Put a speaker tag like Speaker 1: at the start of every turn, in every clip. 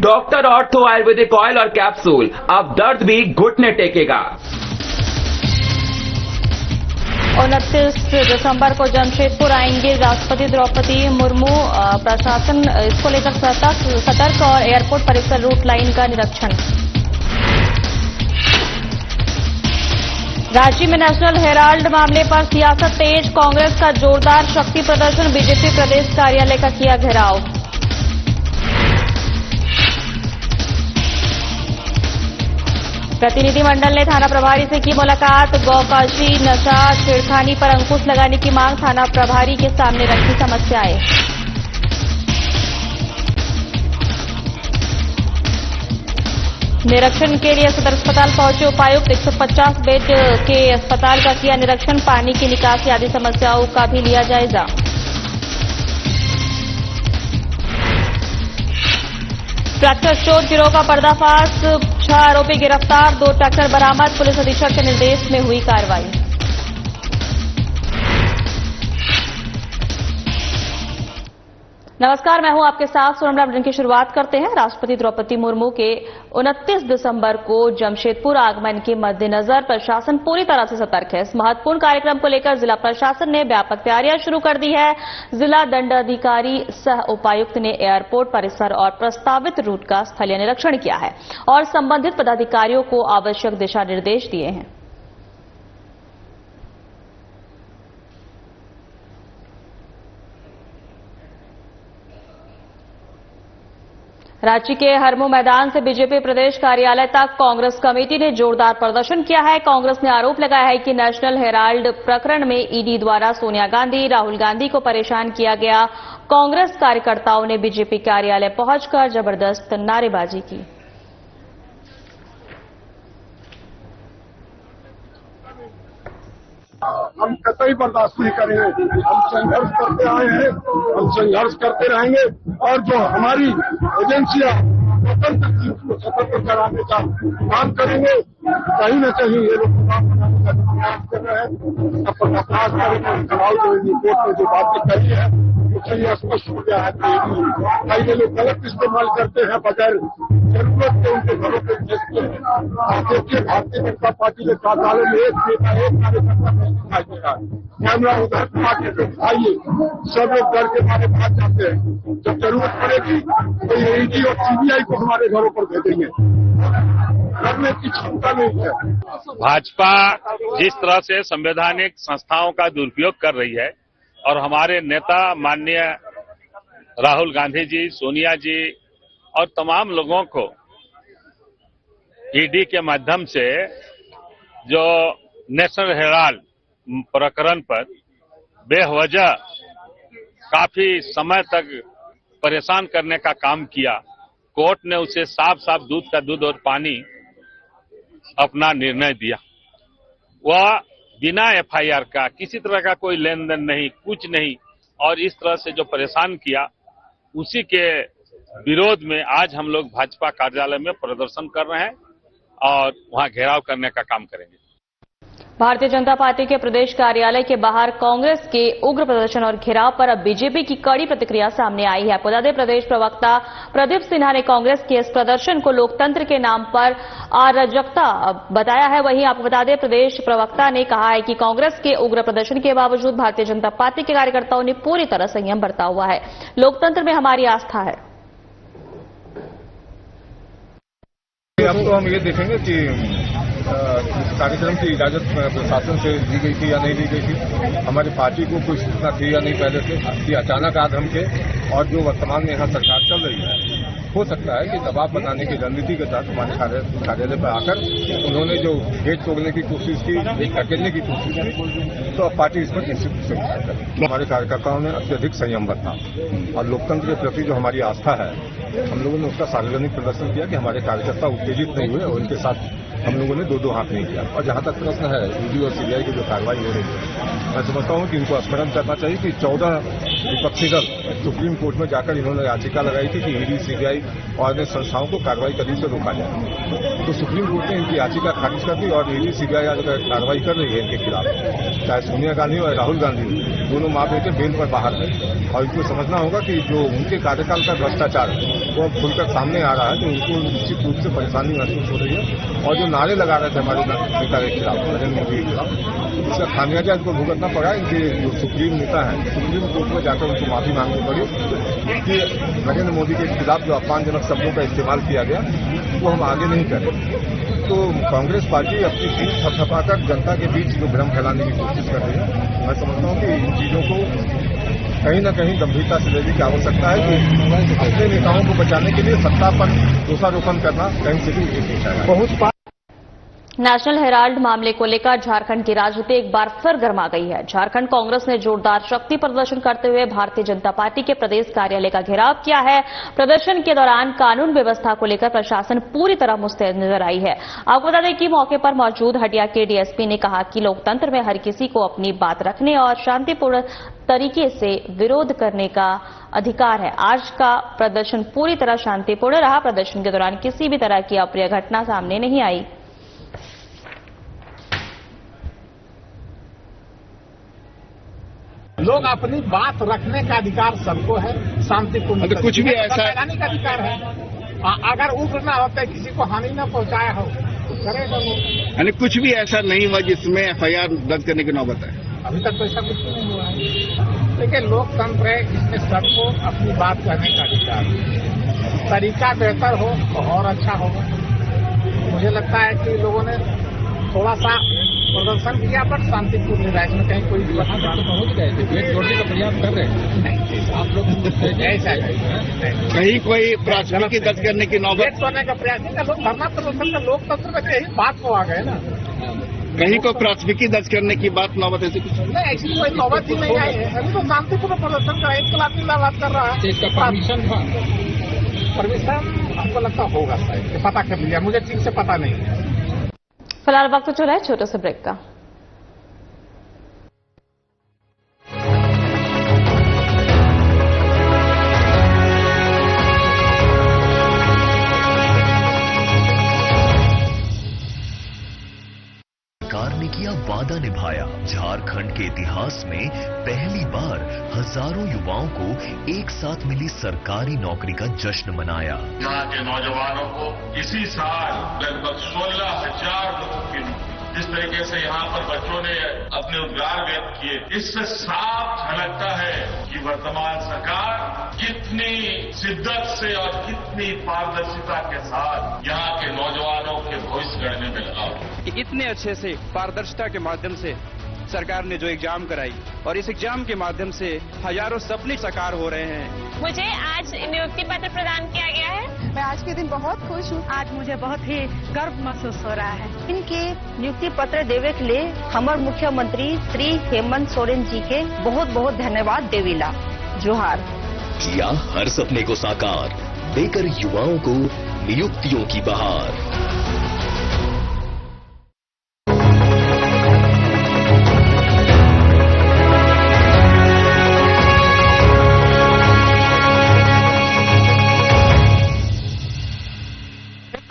Speaker 1: Doctor ortho Ayurvedic oil और capsule, अब दर्द भी घुटने टेकेगा।
Speaker 2: 29 दिसंबर को जमशेदपुर आएंगे राष्ट्रपति द्रौपदी मुर्मू। प्रशासन इसको लेकर सतर्क और एयरपोर्ट परिसर रूट लाइन का निरीक्षण। रांची में नेशनल हेराल्ड मामले पर सियासत तेज, कांग्रेस का जोरदार शक्ति प्रदर्शन, बीजेपी प्रदेश कार्यालय का किया घेराव। प्रतिनिधिमंडल ने थाना प्रभारी से की मुलाकात, गौकाशी नशा छेड़खानी पर अंकुश लगाने की मांग, थाना प्रभारी के सामने रखी समस्याएं। निरीक्षण के लिए सदर अस्पताल पहुंचे उपायुक्त, 150 बेड के अस्पताल का किया निरीक्षण, पानी की निकासी आदि समस्याओं का भी लिया जायजा। ट्रैक्टर चोर गिरोह का पर्दाफाश, 6 आरोपी गिरफ्तार, 2 ट्रैक्टर बरामद, पुलिस अधीक्षक के निर्देश में हुई कार्रवाई। नमस्कार, मैं हूं आपके साथ सोनम। बुलेटिन की शुरुआत करते हैं। राष्ट्रपति द्रौपदी मुर्मू के 29 दिसंबर को जमशेदपुर आगमन के मद्देनजर प्रशासन पूरी तरह से सतर्क है। इस महत्वपूर्ण कार्यक्रम को लेकर जिला प्रशासन ने व्यापक तैयारियां शुरू कर दी है। जिला दंडाधिकारी सह उपायुक्त ने एयरपोर्ट परिसर और प्रस्तावित रूट का स्थलीय निरीक्षण किया है और संबंधित पदाधिकारियों को आवश्यक दिशा निर्देश दिए हैं। रांची के हरमू मैदान से बीजेपी प्रदेश कार्यालय तक कांग्रेस कमेटी ने जोरदार प्रदर्शन किया है। कांग्रेस ने आरोप लगाया है कि नेशनल हेराल्ड प्रकरण में ईडी द्वारा सोनिया गांधी, राहुल गांधी को परेशान किया गया। कांग्रेस कार्यकर्ताओं ने बीजेपी कार्यालय पहुंचकर जबरदस्त नारेबाजी की।
Speaker 3: हम कतई बर्दाश्त नहीं करेंगे। हम संघर्ष करते आए हैं, हम संघर्ष करते रहेंगे और जो हमारी एजेंसियां स्वतंत्र चीज को स्वतंत्र कराने का काम करेंगे। कहीं न कहीं ये लोग चुनाव बनाने का प्रयास कर रहे हैं। अब प्रकाश करेंगे चुनाव जो रिपोर्ट में जो बातें कही है उससे यह स्पष्ट हो गया है कि ये लोग गलत इस्तेमाल करते हैं बगैर जरूरत के उनके घरों पर भेजते हैं। देखिए, भारतीय जनता पार्टी के कार्यालय में एक नेता एक कार्यकर्ता नहीं दिखाई दे रहा है। कैमरा उधर पार्टी को दिखाइए, सब लोग डर के मारे भाग जाते हैं। जब जरूरत पड़ेगी तो ये ईडी और सीबीआई को हमारे घरों पर भेजेंगे। करने की क्षमता नहीं है।
Speaker 4: भाजपा जिस तरह से संवैधानिक संस्थाओं का दुरुपयोग कर रही है और हमारे नेता माननीय राहुल गांधी जी, सोनिया जी और तमाम लोगों को ईडी के माध्यम से जो नेशनल हेराल्ड प्रकरण पर बेवजह काफी समय तक परेशान करने का काम किया, कोर्ट ने उसे साफ साफ दूध का दूध और पानी अपना निर्णय दिया। वह बिना एफआईआर का किसी तरह का कोई लेन देन नहीं, कुछ नहीं, और इस तरह से जो परेशान किया उसी के विरोध में आज हम लोग भाजपा कार्यालय में प्रदर्शन कर रहे हैं और वहां घेराव करने का काम करेंगे।
Speaker 2: भारतीय जनता पार्टी के प्रदेश कार्यालय के बाहर कांग्रेस के उग्र प्रदर्शन और घेराव पर अब बीजेपी की कड़ी प्रतिक्रिया सामने आई है। आपको बता दें, प्रदेश प्रवक्ता प्रदीप सिन्हा ने कांग्रेस के इस प्रदर्शन को लोकतंत्र के नाम पर अराजकता बताया है। वहीं आपको बता दें, प्रदेश प्रवक्ता ने कहा है कि कांग्रेस के उग्र प्रदर्शन के बावजूद भारतीय जनता पार्टी के कार्यकर्ताओं ने पूरी तरह संयम बरता हुआ है। लोकतंत्र में हमारी आस्था है।
Speaker 5: अब तो हम ये देखेंगे कि इस कार्यक्रम की इजाजत प्रशासन से दी गई थी या नहीं दी गई थी, हमारी पार्टी को कोई सूचना थी या नहीं पहले से, कि अचानक आगम के, और जो वर्तमान में यहाँ सरकार चल रही है, हो सकता है कि दबाव बनाने की रणनीति के साथ हमारे कार्यालय पर आकर उन्होंने जो गेट तोड़ने की कोशिश की, गेट धकेलने की कोशिश की, तो अब पार्टी इस पर निश्चित रूप से विचार करेगी। हमारे कार्यकर्ताओं ने अत्यधिक संयम बरता और लोकतंत्र के प्रति जो हमारी आस्था है, हम लोगों ने उसका सार्वजनिक प्रदर्शन किया कि हमारे कार्यकर्ता उत्तेजित नहीं हुए और उनके साथ हम लोगों ने दो हाथ नहीं किया। और जहां तक प्रश्न है ईडी और सीबीआई की जो कार्रवाई हो रही है, मैं समझता हूं कि इनको स्मरण करना चाहिए कि 14 विपक्षी दल सुप्रीम कोर्ट में जाकर इन्होंने याचिका लगाई थी कि ईडी, सीबीआई और अन्य संस्थाओं को कार्रवाई करने से रोका जाए। तो सुप्रीम कोर्ट ने इनकी याचिका खारिज कर दी और ईडी, सीबीआई अगर कार्रवाई कर रही है इनके खिलाफ, चाहे सोनिया गांधी और राहुल गांधी दोनों माँ बेटे बेल पर बाहर गए। और इनको समझना होगा कि जो उनके कार्यकाल का भ्रष्टाचार वो अब खुलकर सामने आ रहा है, तो उनको निश्चित रूप से परेशानी महसूस हो रही है। और जो नारे लगा रहे थे हमारे नेता के खिलाफ, नरेंद्र मोदी के खिलाफ, इसका खामियाजा इनको भुगतना पड़ा। इनके जो सुप्रीम नेता हैं, सुप्रीम कोर्ट में जाकर उनको माफी मांगनी पड़ी कि नरेंद्र मोदी के खिलाफ जो अपमानजनक शब्दों का इस्तेमाल किया गया वो हम आगे नहीं करें। तो कांग्रेस पार्टी अपनी पीठ थपथपाकर जनता के बीच जो भ्रम फैलाने की कोशिश कर रही है, मैं समझता हूं कि इन चीजों को कहीं न कहीं गंभीरता से लेने की आवश्यकता है कि अपने नेताओं को बचाने के लिए सत्ता पर दोषारोपण करना कहीं से भी उचित नहीं है। बहुत
Speaker 2: नेशनल हेराल्ड मामले को लेकर झारखंड की राजनीति एक बार फिर गर्मा गई है। झारखंड कांग्रेस ने जोरदार शक्ति प्रदर्शन करते हुए भारतीय जनता पार्टी के प्रदेश कार्यालय का घेराव किया है। प्रदर्शन के दौरान कानून व्यवस्था को लेकर प्रशासन पूरी तरह मुस्तैद नजर आई है। आपको बता दें कि मौके पर मौजूद हटिया के डीएसपी ने कहा कि लोकतंत्र में हर किसी को अपनी बात रखने और शांतिपूर्ण तरीके से विरोध करने का अधिकार है। आज का प्रदर्शन पूरी तरह शांतिपूर्ण रहा। प्रदर्शन के दौरान किसी भी तरह की अप्रिय घटना सामने नहीं आई।
Speaker 6: लोग अपनी बात रखने का अधिकार सबको है, शांतिपूर्ण
Speaker 3: कुछ भी ऐसा
Speaker 6: फैलाने का अधिकार है। अगर उग्र ना होता है, किसी को हानि न पहुंचाया हो तो करेगा लोग।
Speaker 3: यानी कुछ भी ऐसा नहीं हुआ जिसमें एफआईआर दर्ज करने की नौबत है।
Speaker 6: अभी तक तो ऐसा कुछ भी नहीं हुआ है। देखिए, लोकतंत्र है, इसमें सबको अपनी बात कहने का अधिकार है। तरीका बेहतर हो तो और अच्छा होगा। मुझे लगता है कि लोगों ने थोड़ा सा प्रदर्शन किया पर शांतिपूर्ण रहा। इसमें कहीं कोई पहुंच गए थे, गेट तोड़ने का प्रयास कर रहे हैं आप लोग। ऐसा
Speaker 3: कहीं कोई प्राथमिकी दर्ज करने की नौबत,
Speaker 6: गेट तोड़ने का प्रयास नहीं। लोग धरना प्रदर्शन का लोकतंत्र में यही बात को आ गए ना।
Speaker 3: कहीं को प्राथमिकी दर्ज करने की बात नौबत ऐसी कुछ
Speaker 6: नहीं, ऐसी कोई नौबत ही नहीं आई है। अभी तो शांतिपूर्ण प्रदर्शन कर रहा है, इनकलाबी बात कर रहा है। इसका परमिशन हमको लगता होगा शायद, पता कर लिया, मुझे ठीक से पता नहीं है।
Speaker 2: फिलहाल वक्त चल रहा है छोटे से ब्रेक का।
Speaker 7: सरकार ने किया वादा निभाया। झारखंड के इतिहास में पहली बार हजारों युवाओं को एक साथ मिली सरकारी नौकरी का जश्न मनाया।
Speaker 8: यहाँ के नौजवानों को इसी साल लगभग 16,000 लोगों की नौकरी। जिस तरीके से यहाँ पर बच्चों ने अपने उद्गार व्यक्त किए, इससे साफ झलकता है कि वर्तमान सरकार कितनी शिद्दत से और कितनी पारदर्शिता के साथ यहाँ के नौजवानों के भविष्य गढ़ने में लगा।
Speaker 9: इतने अच्छे से पारदर्शिता के माध्यम से सरकार ने जो एग्जाम कराई और इस एग्जाम के माध्यम से हजारों सपने साकार हो रहे हैं।
Speaker 10: मुझे आज नियुक्ति पत्र प्रदान किया गया है।
Speaker 11: मैं आज के दिन बहुत खुश हूँ।
Speaker 10: आज मुझे बहुत ही गर्व महसूस हो रहा है।
Speaker 11: इनके नियुक्ति पत्र देवे के लिए हमारे मुख्यमंत्री श्री हेमंत सोरेन जी के बहुत बहुत धन्यवाद देवीला। जोहार।
Speaker 7: किया हर सपने को साकार, देकर युवाओं को नियुक्तियों की बहार।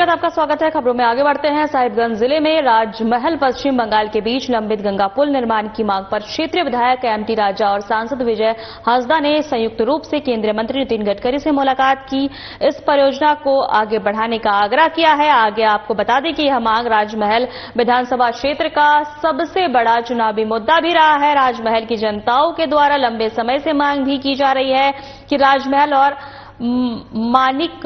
Speaker 2: आपका स्वागत है। खबरों में आगे बढ़ते हैं। साहिबगंज जिले में राजमहल पश्चिम बंगाल के बीच लंबित गंगा पुल निर्माण की मांग पर क्षेत्रीय विधायक एमटी राजा और सांसद विजय हांसदा ने संयुक्त रूप से केंद्रीय मंत्री नितिन गडकरी से मुलाकात की। इस परियोजना को आगे बढ़ाने का आग्रह किया है। आगे आपको बता दें कि यह मांग राजमहल विधानसभा क्षेत्र का सबसे बड़ा चुनावी मुद्दा भी रहा है। राजमहल की जनताओं के द्वारा लंबे समय से मांग भी की जा रही है कि राजमहल और मानिक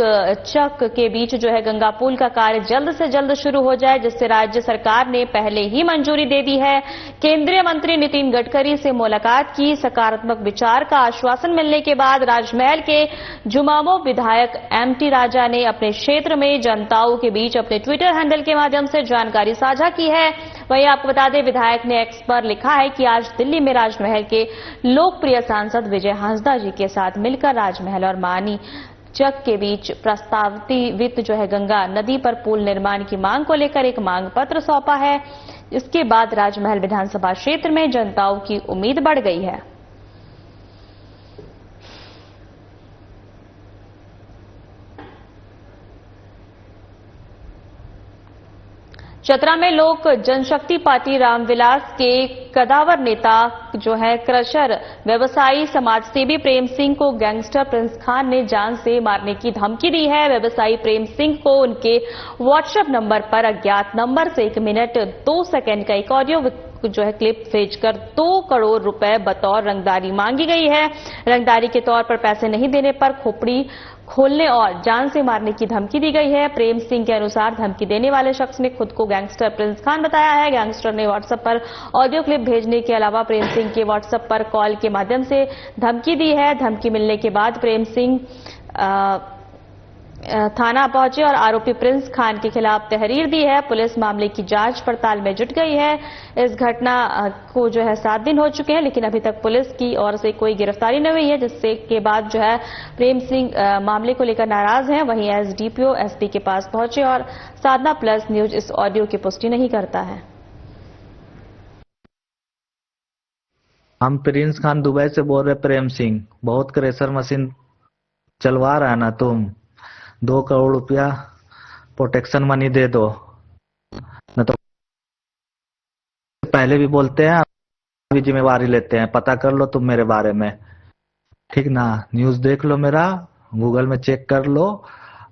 Speaker 2: चक के बीच जो है गंगा पुल का कार्य जल्द से जल्द शुरू हो जाए, जिससे राज्य सरकार ने पहले ही मंजूरी दे दी है। केंद्रीय मंत्री नितिन गडकरी से मुलाकात की। सकारात्मक विचार का आश्वासन मिलने के बाद राजमहल के जुमामो विधायक एमटी राजा ने अपने क्षेत्र में जनताओं के बीच अपने ट्विटर हैंडल के माध्यम से जानकारी साझा की है। वहीं आपको बता दें, विधायक ने एक्स पर लिखा है कि आज दिल्ली में राजमहल के लोकप्रिय सांसद विजय हांसदा जी के साथ मिलकर राजमहल और मानी चक के बीच प्रस्तावित जो है गंगा नदी पर पुल निर्माण की मांग को लेकर एक मांग पत्र सौंपा है। इसके बाद राजमहल विधानसभा क्षेत्र में जनताओं की उम्मीद बढ़ गई है। चतरा में लोक जनशक्ति पार्टी रामविलास के कदावर नेता जो है क्रशर व्यवसायी समाजसेवी प्रेम सिंह को गैंगस्टर प्रिंस खान ने जान से मारने की धमकी दी है। व्यवसायी प्रेम सिंह को उनके व्हाट्सएप नंबर पर अज्ञात नंबर से 1 मिनट 2 सेकंड का एक ऑडियो जो है क्लिप भेजकर 2 करोड़ रुपए बतौर रंगदारी मांगी गई है। रंगदारी के तौर पर पैसे नहीं देने पर खोपड़ी खोलने और जान से मारने की धमकी दी गई है। प्रेम सिंह के अनुसार धमकी देने वाले शख्स ने खुद को गैंगस्टर प्रिंस खान बताया है। गैंगस्टर ने व्हाट्सएप पर ऑडियो क्लिप भेजने के अलावा प्रेम सिंह के व्हाट्सएप पर कॉल के माध्यम से धमकी दी है। धमकी मिलने के बाद प्रेम सिंह थाना पहुंचे और आरोपी प्रिंस खान के खिलाफ तहरीर दी है। पुलिस मामले की जांच पड़ताल में जुट गई है। इस घटना को जो है 7 दिन हो चुके हैं, लेकिन अभी तक पुलिस की ओर से कोई गिरफ्तारी नहीं हुई है, जिससे के बाद जो है प्रेम सिंह मामले को लेकर नाराज हैं। वहीं एसडीपीओ एसपी के पास पहुंचे और साधना प्लस न्यूज इस ऑडियो की पुष्टि नहीं करता है।
Speaker 12: हम प्रिंस खान दुबई से बोल रहे। प्रेम सिंह, बहुत क्रेशर मशीन चलवा रहा है ना तुम, 2 करोड़ रुपया प्रोटेक्शन मनी दे दो, न तो पहले भी बोलते हैं, भी जिम्मेवारी लेते हैं। पता कर लो तुम मेरे बारे में, ठीक ना? न्यूज देख लो, मेरा गूगल में चेक कर लो,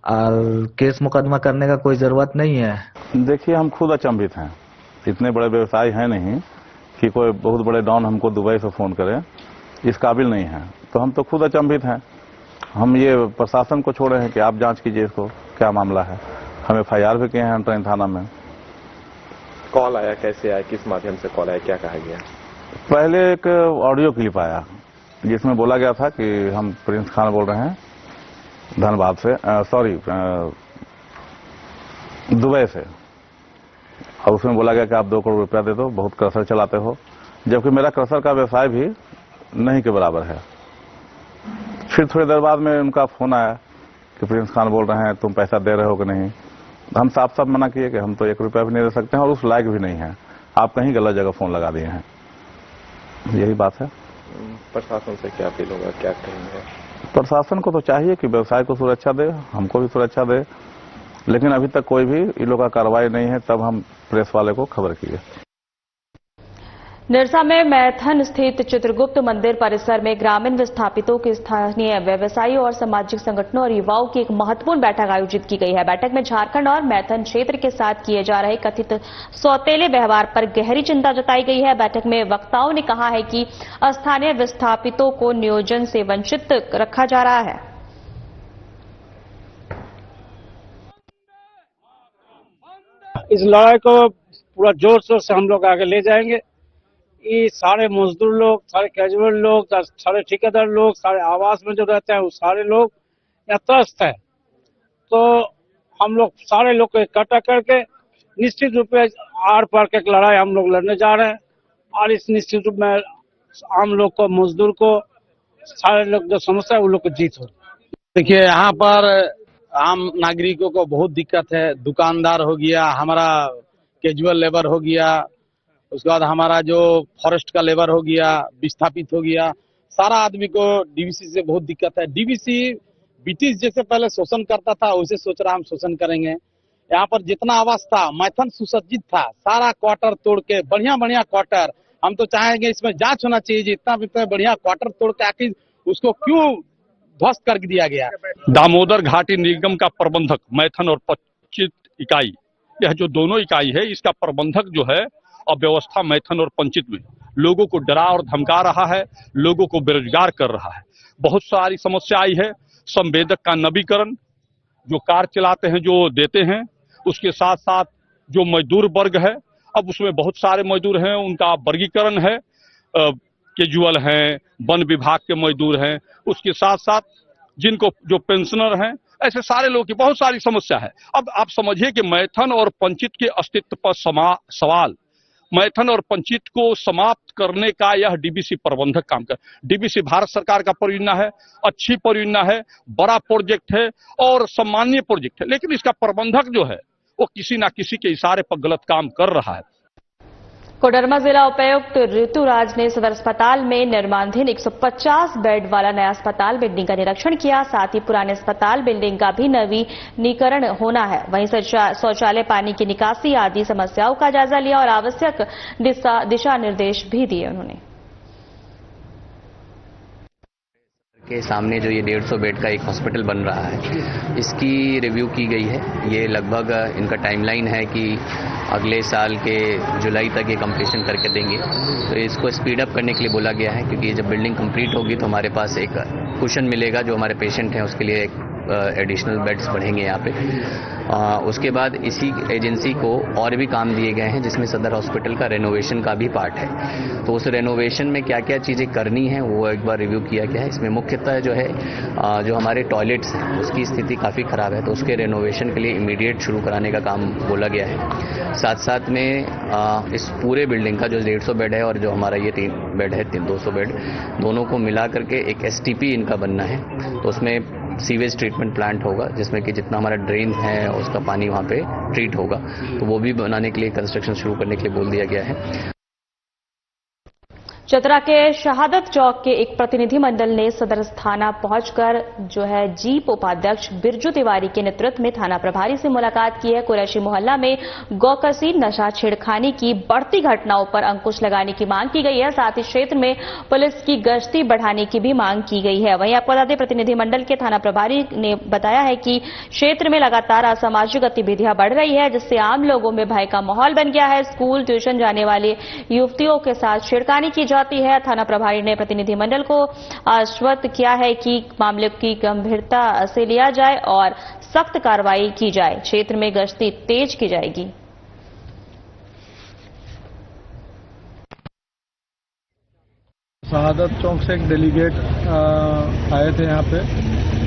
Speaker 12: और केस मुकदमा करने का कोई जरूरत नहीं है।
Speaker 13: देखिए, हम खुद अचंभित हैं। इतने बड़े व्यवसायी हैं नहीं कि कोई बहुत बड़े डॉन हमको दुबई से फोन करे, इस काबिल नहीं है। तो हम तो खुद अचंभित हैं। हम ये प्रशासन को छोड़े हैं कि आप जांच कीजिए इसको, क्या मामला है। हम FIR भी किए हैं अंतरिम थाना में।
Speaker 14: कॉल आया, कैसे आया, किस माध्यम से कॉल आया, क्या कहा गया?
Speaker 13: पहले एक ऑडियो क्लिप आया जिसमें बोला गया था कि हम प्रिंस खान बोल रहे हैं धनबाद से, दुबई से, और उसमें बोला गया कि आप 2 करोड़ रुपया दे दो, बहुत क्रशर चलाते हो, जबकि मेरा क्रशर का व्यवसाय भी नहीं के बराबर है। फिर थोड़ी देर बाद में उनका फोन आया कि प्रिंस खान बोल रहे हैं, तुम पैसा दे रहे हो कि नहीं। हम साफ साफ मना किए कि हम तो 1 रुपया भी नहीं दे सकते हैं और उस लायक भी नहीं है, आप कहीं गलत जगह फोन लगा दिए हैं। यही बात है।
Speaker 14: प्रशासन से क्या अपील होगा, क्या कहेंगे?
Speaker 13: प्रशासन को तो चाहिए कि व्यवसाय को सुरक्षा दे, हमको भी सुरक्षा दे, लेकिन अभी तक कोई भी इन लोगों का कार्रवाई नहीं है। तब हम प्रेस वाले को खबर किए।
Speaker 2: निरसा में मैथन स्थित चित्रगुप्त मंदिर परिसर में ग्रामीण विस्थापितों के स्थानीय व्यवसायियों और सामाजिक संगठनों और युवाओं की एक महत्वपूर्ण बैठक आयोजित की गई है। बैठक में झारखंड और मैथन क्षेत्र के साथ किए जा रहे कथित सौतेले व्यवहार पर गहरी चिंता जताई गई है। बैठक में वक्ताओं ने कहा है कि स्थानीय विस्थापितों को नियोजन से वंचित रखा जा रहा है।
Speaker 15: इस लड़ाई को पूरा जोर शोर से हम लोग आगे ले जाएंगे। ये सारे मजदूर लोग, सारे कैजुअल लोग, सारे ठेकेदार लोग, सारे आवास में जो रहते हैं वो सारे लोग यहाँ त्रस्त हैं। तो हम लोग सारे लोग को इकट्ठा करके निश्चित रूप में आर पार की एक लड़ाई हम लोग लड़ने जा रहे हैं, और इस निश्चित रूप में आम लोग को, मजदूर को, सारे लोग जो समस्या है उन लोग को जीत हो।
Speaker 16: देखिए, यहाँ पर आम नागरिकों को बहुत दिक्कत है। दुकानदार हो गया, हमारा कैजुअल लेबर हो गया, उसके बाद हमारा जो फॉरेस्ट का लेबर हो गया, विस्थापित हो गया, सारा आदमी को डीवीसी से बहुत दिक्कत है। डीवीसी ब्रिटिश जैसे पहले शोषण करता था, वैसे सोच रहा हम शोषण करेंगे। यहाँ पर जितना आवास था, मैथन सुसज्जित था, सारा क्वार्टर तोड़ के, बढ़िया बढ़िया क्वार्टर, हम तो चाहेंगे इसमें जांच होना चाहिए, जितना भी बढ़िया क्वार्टर तोड़ के आखिर उसको क्यों ध्वस्त कर दिया गया।
Speaker 17: दामोदर घाटी निगम का प्रबंधक मैथन और 25 इकाई, यह जो दोनों इकाई है, इसका प्रबंधक जो है अव्यवस्था मैथन और पंचित में लोगों को डरा और धमका रहा है, लोगों को बेरोजगार कर रहा है। बहुत सारी समस्या आई है। संवेदक का नवीकरण, जो कार चलाते हैं जो देते हैं, उसके साथ साथ जो मजदूर वर्ग है, अब उसमें बहुत सारे मजदूर हैं, उनका वर्गीकरण है, कैजुअल हैं, वन विभाग के मजदूर हैं, उसके साथ साथ जिनको जो पेंशनर हैं, ऐसे सारे लोगों की बहुत सारी समस्या है। अब आप समझिए कि मैथन और पंचित के अस्तित्व पर सवाल, मैथन और पंचित को समाप्त करने का यह डीबीसी प्रबंधक काम कर। डीबीसी भारत सरकार का परियोजना है, अच्छी परियोजना है, बड़ा प्रोजेक्ट है और सम्मानीय प्रोजेक्ट है, लेकिन इसका प्रबंधक जो है वो किसी ना किसी के इशारे पर गलत काम कर रहा है।
Speaker 2: कोडरमा जिला उपायुक्त ऋतुराज ने सदर अस्पताल में निर्माणाधीन 150 बेड वाला नया अस्पताल बिल्डिंग का निरीक्षण किया। साथ ही पुराने अस्पताल बिल्डिंग का भी नवीनीकरण होना है। वहीं शौचालय, पानी की निकासी आदि समस्याओं का जायजा लिया और आवश्यक दिशा निर्देश भी दिए उन्होंने।
Speaker 18: के सामने जो ये 150 बेड का एक हॉस्पिटल बन रहा है, इसकी रिव्यू की गई है। ये लगभग इनका टाइमलाइन है कि अगले साल के जुलाई तक ये कंप्लीशन करके देंगे। तो इसको स्पीड अप करने के लिए बोला गया है, क्योंकि ये जब बिल्डिंग कंप्लीट होगी तो हमारे पास एक कुशन मिलेगा जो हमारे पेशेंट हैं उसके लिए एक एडिशनल बेड्स बढ़ेंगे यहाँ पे। उसके बाद इसी एजेंसी को और भी काम दिए गए हैं जिसमें सदर हॉस्पिटल का रेनोवेशन का भी पार्ट है। तो उस रेनोवेशन में क्या क्या चीज़ें करनी है वो एक बार रिव्यू किया गया है। इसमें मुख्यतः जो है जो हमारे टॉयलेट्स हैं उसकी स्थिति काफ़ी ख़राब है, तो उसके रेनोवेशन के लिए इमीडिएट शुरू कराने का काम बोला गया है। साथ साथ में इस पूरे बिल्डिंग का जो 150 बेड है और जो हमारा ये 3 बेड है 200 बेड, दोनों को मिला करके एक STP इनका बनना है। तो उसमें सीवेज ट्रीटमेंट प्लांट होगा जिसमें कि जितना हमारा ड्रेन है उसका पानी वहाँ पे ट्रीट होगा, तो वो भी बनाने के लिए कंस्ट्रक्शन शुरू करने के लिए बोल दिया गया है।
Speaker 2: चतरा के शहादत चौक के एक प्रतिनिधि मंडल ने सदर थाना पहुंचकर जो है जीप उपाध्यक्ष बिरजू तिवारी के नेतृत्व में थाना प्रभारी से मुलाकात की है। कुरैशी मोहल्ला में गौकसी, नशा, छेड़खानी की बढ़ती घटनाओं पर अंकुश लगाने की मांग की गई है। साथ ही क्षेत्र में पुलिस की गश्ती बढ़ाने की भी मांग की गई है। वहीं आपको बता दें, प्रतिनिधि मंडल के थाना प्रभारी ने बताया है कि क्षेत्र में लगातार असामाजिक गतिविधियां बढ़ रही है, जिससे आम लोगों में भय का माहौल बन गया है। स्कूल, ट्यूशन जाने वाले युवतियों के साथ छेड़खानी की जाती है। थाना प्रभारी ने प्रतिनिधिमंडल को आश्वस्त किया है कि मामले की गंभीरता से लिया जाए और सख्त कार्रवाई की जाए। क्षेत्र में गश्ती तेज की जाएगी।
Speaker 19: शहादत चौक से एक डेलीगेट आए थे यहाँ पे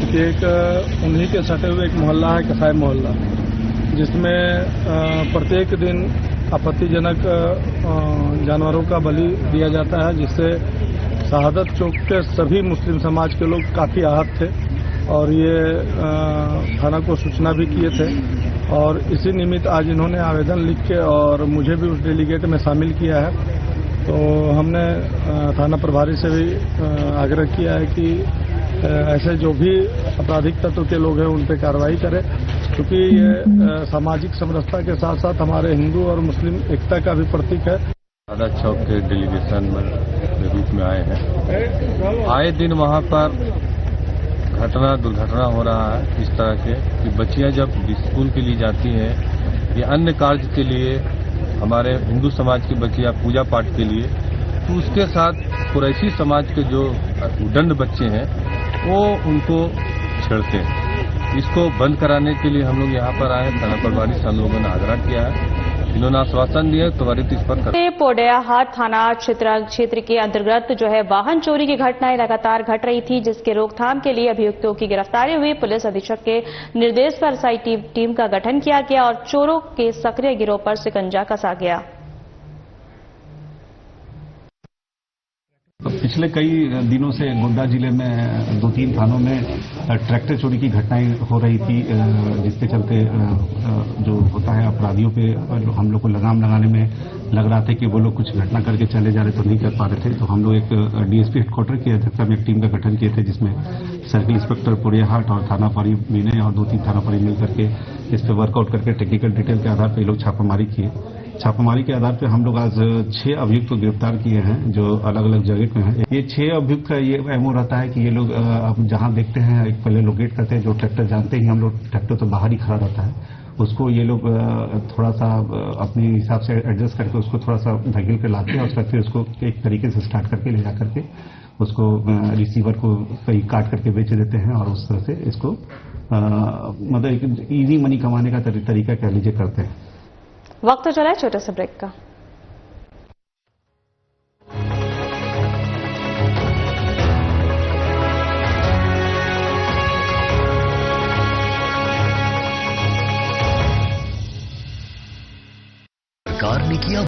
Speaker 19: कि एक उन्हीं के सटे हुए एक मोहल्ला है, कसाई मोहल्ला, जिसमें प्रत्येक दिन आपत्तिजनक जानवरों का बलि दिया जाता है, जिससे शहादत चौक के सभी मुस्लिम समाज के लोग काफ़ी आहत थे और ये थाना को सूचना भी किए थे। और इसी निमित्त आज इन्होंने आवेदन लिख के और मुझे भी उस डेलीगेट में शामिल किया है। तो हमने थाना प्रभारी से भी आग्रह किया है कि ऐसे जो भी आपराधिक तत्व के लोग हैं उन पर कार्रवाई करें, क्योंकि ये सामाजिक समरसता के साथ साथ हमारे हिंदू और मुस्लिम एकता का भी प्रतीक है।
Speaker 5: शहादत चौक के डेलीगेशन के रूप में आए हैं। आए दिन वहाँ पर दुर्घटना हो रहा है इस तरह के कि बच्चियां जब स्कूल के लिए जाती हैं या अन्य कार्य के लिए, हमारे हिंदू समाज की बच्चियां पूजा पाठ के लिए, तो उसके साथ कुरैशी समाज के जो उदंड बच्चे हैं वो उनको छेड़ते हैं। इसको बंद कराने के लिए हम लोग यहाँ पर आए। थाना प्रभारी से हम लोगों ने आग्रह किया है, इन्होंने आश्वासन दिया त्वरित इस पर
Speaker 2: पोडैयाहाट थाना क्षेत्र के अंतर्गत जो है वाहन चोरी की घटनाएं लगातार घट रही थी, जिसके रोकथाम के लिए अभियुक्तों की गिरफ्तारी हुई। पुलिस अधीक्षक के निर्देश पर SIT टीम का गठन किया गया और चोरों के सक्रिय गिरोह पर शिकंजा कसा गया।
Speaker 20: पिछले कई दिनों से गोड्डा जिले में 2-3 थानों में ट्रैक्टर चोरी की घटनाएं हो रही थी, जिसके चलते जो होता है अपराधियों पे हम लोग को लगाम लगाने में लग रहा था कि वो लोग कुछ घटना करके चले जा रहे तो नहीं कर पा रहे थे। तो हम लोग एक DSP हेडक्वार्टर की अध्यक्षता में एक टीम का गठन किए थे, जिसमें सर्किल इंस्पेक्टर पोडैयाहाट और थाना पारी विनय और 2-3 थाना पारी मिल करके इस पर वर्कआउट करके टेक्निकल डिटेल के आधार पर लोग छापामारी किए। छापामारी के आधार पर हम लोग आज 6 अभियुक्त को गिरफ्तार किए हैं, जो अलग अलग जगह में हैं। ये 6 अभियुक्त का ये एमओ रहता है कि ये लोग अब जहां देखते हैं एक पहले लोकेट करते हैं। जो ट्रैक्टर जानते ही हम लोग ट्रैक्टर तो बाहर ही खड़ा रहता है, उसको ये लोग थोड़ा सा अपने हिसाब से एडजस्ट करके उसको थोड़ा सा धकेल कर लाते हैं और फिर उसको एक तरीके से स्टार्ट करके ले जा करके उसको रिसीवर को कहीं काट करके बेच देते हैं और उस तरह से इसको मतलब इजी मनी कमाने का तरीका कह लीजिए करते हैं।
Speaker 2: वक्त तो चला है छोटे से ब्रेक का।